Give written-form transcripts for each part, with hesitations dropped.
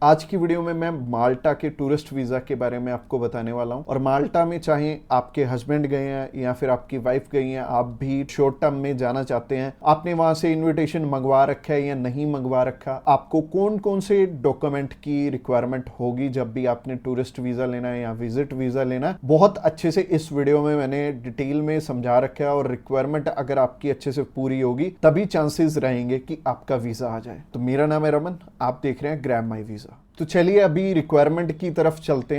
आज की वीडियो में मैं माल्टा के टूरिस्ट वीज़ा के बारे में आपको बताने वाला हूं। और माल्टा में चाहे आपके हस्बैंड गए हैं या फिर आपकी वाइफ गई हैं, आप भी शॉर्ट टर्म में जाना चाहते हैं, आपने वहां से इनविटेशन मंगवा रखा है या नहीं मंगवा रखा, आपको कौन कौन से डॉक्यूमेंट की रिक्वायरमेंट होगी जब भी आपने टूरिस्ट वीज़ा लेना है या विजिट वीज़ा लेना है, बहुत अच्छे से इस वीडियो में मैंने डिटेल में समझा रखा है। और रिक्वायरमेंट अगर आपकी अच्छे से पूरी होगी तभी चांसेस रहेंगे कि आपका वीज़ा आ जाए। तो मेरा नाम है रमन, आप देख रहे हैं ग्रैब माई वीज़ा। तो चलिए अभी रिक्वायरमेंट की तरफ चलते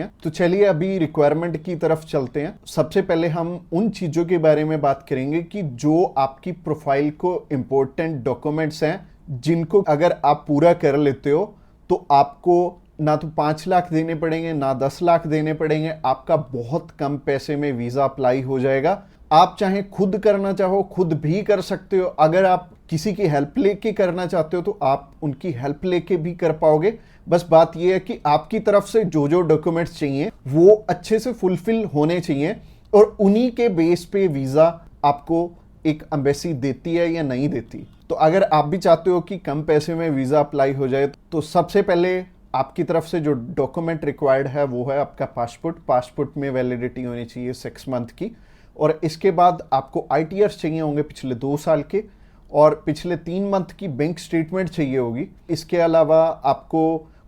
हैं। सबसे पहले हम उन चीज़ों के बारे में बात करेंगे कि जो आपकी प्रोफाइल को इम्पोर्टेंट डॉक्यूमेंट्स हैं, जिनको अगर आप पूरा कर लेते हो तो आपको ना तो 5 लाख देने पड़ेंगे ना 10 लाख देने पड़ेंगे, आपका बहुत कम पैसे में वीज़ा अप्लाई हो जाएगा। आप चाहे खुद करना चाहो खुद भी कर सकते हो, अगर आप किसी की हेल्प लेके करना चाहते हो तो आप उनकी हेल्प लेके भी कर पाओगे। बस बात यह है कि आपकी तरफ से जो जो डॉक्यूमेंट्स चाहिए वो अच्छे से फुलफिल होने चाहिए और उन्हीं के बेस पे वीज़ा आपको एक एम्बेसी देती है या नहीं देती। तो अगर आप भी चाहते हो कि कम पैसे में वीज़ा अप्लाई हो जाए तो सबसे पहले आपकी तरफ से जो डॉक्यूमेंट रिक्वायर्ड है वो है आपका पासपोर्ट में वैलिडिटी होनी चाहिए 6 मंथ की। और इसके बाद आपको ITRs चाहिए होंगे पिछले 2 साल के, और पिछले 3 मंथ की बैंक स्टेटमेंट चाहिए होगी। इसके अलावा आपको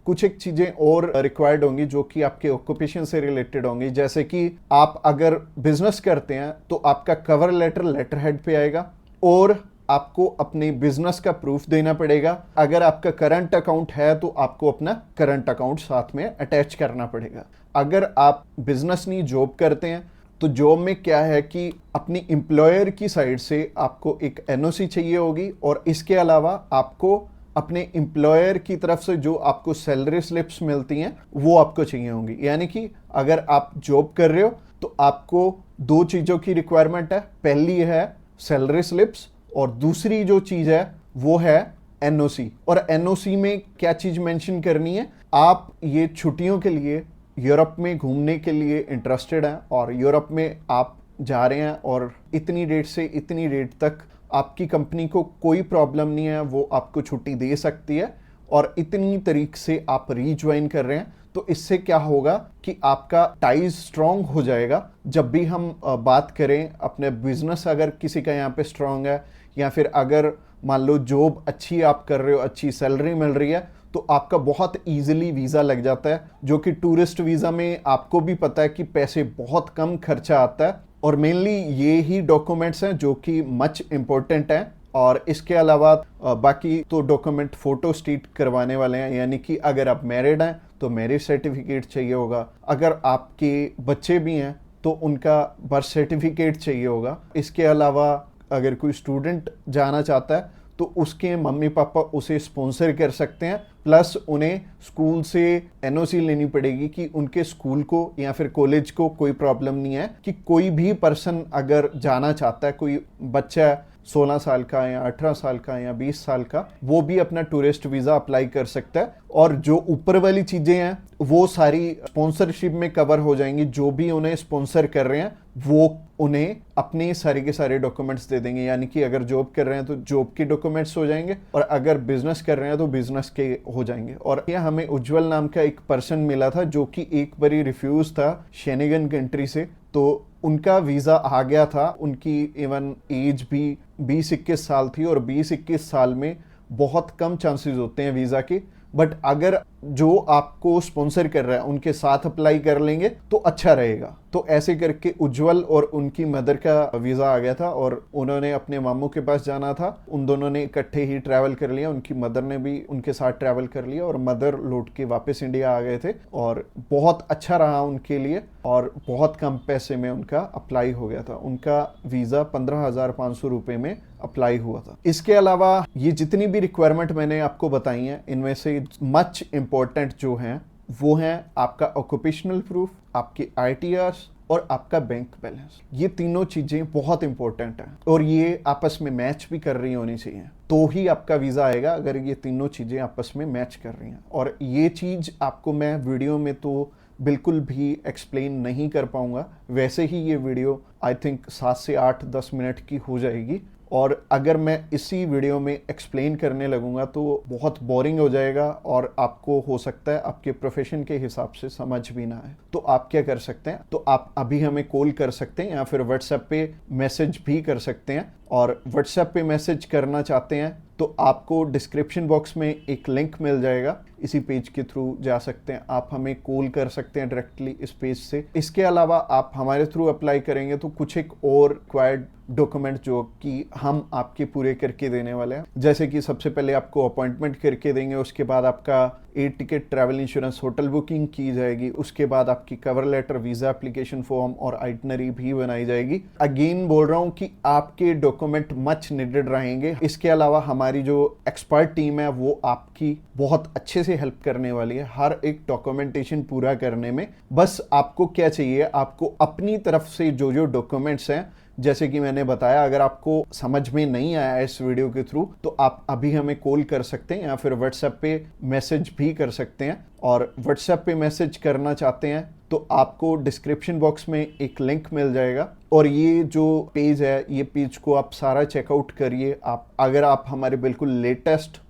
कुछ एक चीज़ें और रिक्वायर्ड होंगी जो कि आपके ऑक्यूपेशन से रिलेटेड होंगी, जैसे कि आप अगर बिजनेस करते हैं तो आपका कवर लेटर हेड पे आएगा और आपको अपने बिजनेस का प्रूफ देना पड़ेगा। अगर आपका करंट अकाउंट है तो आपको अपना करंट अकाउंट साथ में अटैच करना पड़ेगा। अगर आप बिजनेस नहीं जॉब करते हैं तो जॉब में क्या है कि अपनी एम्प्लॉयर की साइड से आपको एक NOC चाहिए होगी, और इसके अलावा आपको अपने एम्प्लॉयर की तरफ से जो आपको सैलरी स्लिप्स मिलती हैं वो आपको चाहिए होंगी। यानी कि अगर आप जॉब कर रहे हो तो आपको 2 चीज़ों की रिक्वायरमेंट है। पहली है सैलरी स्लिप्स और दूसरी जो चीज़ है वो है NOC। और NOC में क्या चीज़ मेंशन करनी है, आप ये छुट्टियों के लिए यूरोप में घूमने के लिए इंटरेस्टेड हैं और यूरोप में आप जा रहे हैं और इतनी डेट से इतनी डेट तक आपकी कंपनी को कोई प्रॉब्लम नहीं है, वो आपको छुट्टी दे सकती है, और इतनी तारीख से आप रीज्वाइन कर रहे हैं। तो इससे क्या होगा कि आपका टाइज स्ट्रांग हो जाएगा। जब भी हम बात करें अपने बिजनेस, अगर किसी का यहाँ पे स्ट्रांग है या फिर अगर मान लो जॉब अच्छी आप कर रहे हो, अच्छी सैलरी मिल रही है, तो आपका बहुत इजीली वीज़ा लग जाता है। जो कि टूरिस्ट वीज़ा में आपको भी पता है कि पैसे बहुत कम खर्चा आता है, और मेनली ये ही डॉक्यूमेंट्स हैं जो कि मच इम्पोर्टेंट हैं। और इसके अलावा बाकी तो डॉक्यूमेंट फोटो स्टेट करवाने वाले हैं, यानी कि अगर आप मैरिड हैं तो मैरिज सर्टिफिकेट चाहिए होगा, अगर आपके बच्चे भी हैं तो उनका बर्थ सर्टिफिकेट चाहिए होगा। इसके अलावा अगर कोई स्टूडेंट जाना चाहता है तो उसके मम्मी पापा उसे स्पॉन्सर कर सकते हैं, प्लस उन्हें स्कूल से NOC लेनी पड़ेगी कि उनके स्कूल को या फिर कॉलेज को कोई प्रॉब्लम नहीं है कि कोई भी पर्सन अगर जाना चाहता है, कोई बच्चा 16 साल का या 18 साल का या 20 साल का, वो भी अपना टूरिस्ट वीज़ा अप्लाई कर सकता है। और जो ऊपर वाली चीज़ें हैं वो सारी स्पॉन्सरशिप में कवर हो जाएंगी। जो भी उन्हें स्पॉन्सर कर रहे हैं वो उन्हें अपने सारे के सारे डॉक्यूमेंट्स दे देंगे, यानी कि अगर जॉब कर रहे हैं तो जॉब के डॉक्यूमेंट्स हो जाएंगे और अगर बिजनेस कर रहे हैं तो बिजनेस के हो जाएंगे। और यह हमें उज्जवल नाम का एक पर्सन मिला था जो कि एक बारी रिफ्यूज था शेनेगन कंट्री से, तो उनका वीज़ा आ गया था। उनकी इवन एज भी 20-21 साल थी, और 20-21 साल में बहुत कम चांसेस होते हैं वीज़ा के। बट अगर जो आपको स्पॉन्सर कर रहा है उनके साथ अप्लाई कर लेंगे तो अच्छा रहेगा। तो ऐसे करके उज्जवल और उनकी मदर का वीज़ा आ गया था और उन्होंने अपने मामू के पास जाना था। उन दोनों ने इकट्ठे ही ट्रैवल कर लिया, उनकी मदर ने भी उनके साथ ट्रैवल कर लिया और मदर लौट के वापस इंडिया आ गए थे। और बहुत अच्छा रहा उनके लिए और बहुत कम पैसे में उनका अप्लाई हो गया था। उनका वीज़ा 15,500 रुपये में अप्लाई हुआ था। इसके अलावा ये जितनी भी रिक्वायरमेंट मैंने आपको बताई हैं, इनमें से मच इम्पोर्टेंट जो हैं वो हैं आपका ऑक्यूपेशनल प्रूफ, आपके ITRs और आपका बैंक बैलेंस। ये तीनों चीज़ें बहुत इंपॉर्टेंट हैं और ये आपस में मैच भी कर रही होनी चाहिए, तो ही आपका वीज़ा आएगा अगर ये तीनों चीज़ें आपस में मैच कर रही हैं। और ये चीज़ आपको मैं वीडियो में तो बिल्कुल भी एक्सप्लेन नहीं कर पाऊंगा, वैसे ही ये वीडियो आई थिंक 7 से 8-10 मिनट की हो जाएगी और अगर मैं इसी वीडियो में एक्सप्लेन करने लगूंगा तो बहुत बोरिंग हो जाएगा और आपको हो सकता है आपके प्रोफेशन के हिसाब से समझ भी ना आए। तो आप क्या कर सकते हैं, तो आप अभी हमें कॉल कर सकते हैं या फिर व्हाट्सएप पे मैसेज भी कर सकते हैं। और व्हाट्सएप पे मैसेज करना चाहते हैं तो आपको डिस्क्रिप्शन बॉक्स में एक लिंक मिल जाएगा, इसी पेज के थ्रू जा सकते हैं। आप हमें कॉल कर सकते हैं डायरेक्टली इस पेज से। इसके अलावा आप हमारे थ्रू अप्लाई करेंगे तो कुछ एक और रिक्वायर्ड डॉक्यूमेंट जो कि हम आपके पूरे करके देने वाले हैं, जैसे कि सबसे पहले आपको अपॉइंटमेंट करके देंगे, उसके बाद आपका air ticket, travel insurance, hotel booking की जाएगी, उसके बाद आपकी cover letter, visa application form और आइटनरी भी बनाई जाएगी। अगेन बोल रहा हूं कि आपके डॉक्यूमेंट मच नीडेड रहेंगे। इसके अलावा हमारी जो एक्सपर्ट टीम है वो आपकी बहुत अच्छे से हेल्प करने वाली है हर एक डॉक्यूमेंटेशन पूरा करने में। बस आपको क्या चाहिए, आपको अपनी तरफ से जो जो डॉक्यूमेंट्स हैं, जैसे कि मैंने बताया, अगर आपको समझ में नहीं आया इस वीडियो के थ्रू तो आप अभी हमें कॉल कर सकते हैं या फिर व्हाट्सएप पे मैसेज भी कर सकते हैं। और व्हाट्सएप पे मैसेज करना चाहते हैं तो आपको डिस्क्रिप्शन बॉक्स में एक लिंक मिल जाएगा और ये जो पेज है, ये पेज को आप सारा चेकआउट करिए। अगर आप हमारे बिल्कुल लेटेस्ट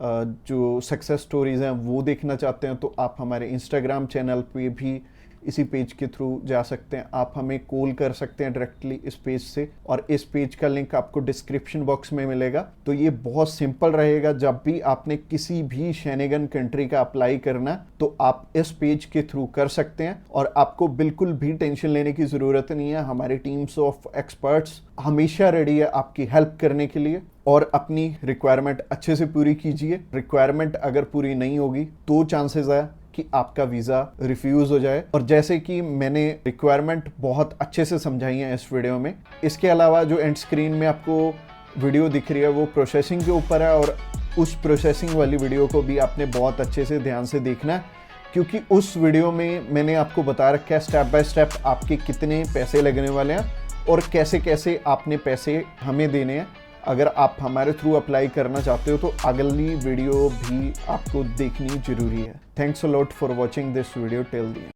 जो सक्सेस स्टोरीज हैं वो देखना चाहते हैं तो आप हमारे इंस्टाग्राम चैनल पे भी इसी पेज के थ्रू जा सकते हैं। आप हमें कॉल कर सकते हैं डायरेक्टली इस पेज से और इस पेज का लिंक आपको डिस्क्रिप्शन बॉक्स में मिलेगा। तो ये बहुत सिंपल रहेगा, जब भी आपने किसी भी शेनेगन कंट्री का अप्लाई करना तो आप इस पेज के थ्रू कर सकते हैं और आपको बिल्कुल भी टेंशन लेने की ज़रूरत नहीं है। हमारी टीम्स ऑफ एक्सपर्ट्स हमेशा रेडी है आपकी हेल्प करने के लिए। और अपनी रिक्वायरमेंट अच्छे से पूरी कीजिए। रिक्वायरमेंट अगर पूरी नहीं होगी तो चांसेस है कि आपका वीज़ा रिफ्यूज़ हो जाए। और जैसे कि मैंने रिक्वायरमेंट बहुत अच्छे से समझाई है इस वीडियो में। इसके अलावा जो एंड स्क्रीन में आपको वीडियो दिख रही है वो प्रोसेसिंग के ऊपर है और उस प्रोसेसिंग वाली वीडियो को भी आपने बहुत अच्छे से ध्यान से देखना है, क्योंकि उस वीडियो में मैंने आपको बता रखा है स्टेप बाय स्टेप आपके कितने पैसे लगने वाले हैं और कैसे कैसे आपने पैसे हमें देने हैं। अगर आप हमारे थ्रू अप्लाई करना चाहते हो तो अगली वीडियो भी आपको देखनी जरूरी है। Thanks a lot for watching this video till the end.